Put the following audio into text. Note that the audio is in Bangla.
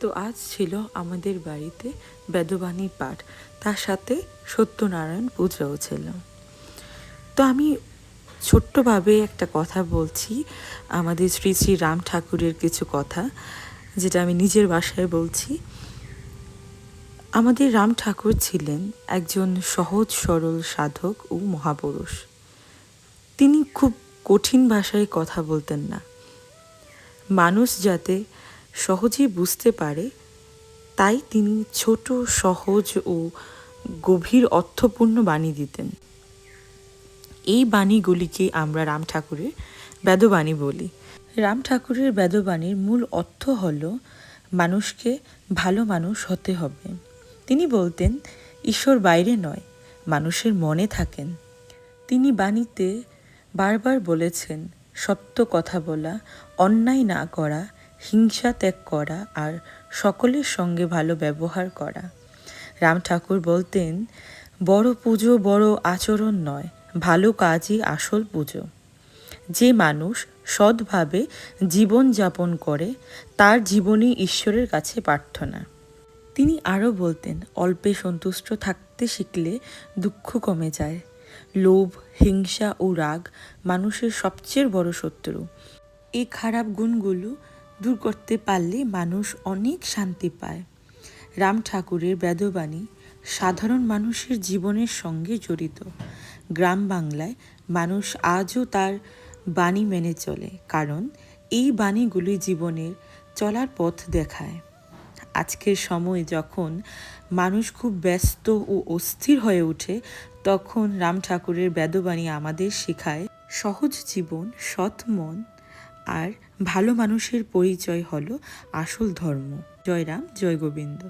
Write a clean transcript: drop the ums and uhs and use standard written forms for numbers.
তো আজ ছিল আমাদের বাড়িতে বেদবাণী পাঠ, তার সাথে সত্যনারায়ণ পূজাও ছিল। তো আমি ছোট্টভাবে একটা কথা বলছি, আমাদের শ্রী শ্রী রাম ঠাকুরের কিছু কথা, যেটা আমি নিজের ভাষায় বলছি। আমাদের রাম ঠাকুর ছিলেন একজন সহজ সরল সাধক ও মহাপুরুষ। তিনি খুব কঠিন ভাষায় কথা বলতেন না, মানুষ যাতে সহজেই বুঝতে পারে তাই তিনি ছোট, সহজ ও গভীর অর্থপূর্ণ বাণী দিতেন। এই বাণীগুলিকে আমরা রাম ঠাকুরের বেদবাণী বলি। রাম ঠাকুরের বেদবাণীর মূল অর্থ হল মানুষকে ভালো মানুষ হতে হবে। তিনি বলতেন ঈশ্বর বাইরে নয়, মানুষের মনে থাকেন। তিনি বাণীতে বারবার বলেছেন সত্য কথা বলা, অন্যায় না করা, হিংসা ত্যাগ করা আর সকলের সঙ্গে ভালো ব্যবহার করা। রাম ঠাকুর বলতেন বড় পুজো বড় আচরণ নয়, ভালো কাজই আসল পুজো। যে মানুষ সৎভাবে জীবন যাপন করে তার জীবনই ঈশ্বরের কাছে প্রার্থনা। তিনি আরও বলতেন অল্পে সন্তুষ্ট থাকতে শিখলে দুঃখ কমে যায়। লোভ, হিংসা ও রাগ মানুষের সবচেয়ে বড় শত্রু। এই খারাপ গুণগুলো দূর করতে পারলে মানুষ অনেক শান্তি পায়। রাম ঠাকুরের বেদবাণী সাধারণ মানুষের জীবনের সঙ্গে জড়িত। গ্রাম বাংলায় মানুষ আজও তার বাণী মেনে চলে, কারণ এই বাণীগুলি জীবনের চলার পথ দেখায়। আজকের সময় যখন মানুষ খুব ব্যস্ত ও অস্থির হয়ে ওঠে, তখন রাম ঠাকুরের বেদবাণী আমাদের শেখায় সহজ জীবন, সৎ মন আর ভালো মানুষের পরিচয় হলো আসল ধর্ম। জয় রাম, জয় গোবিন্দ।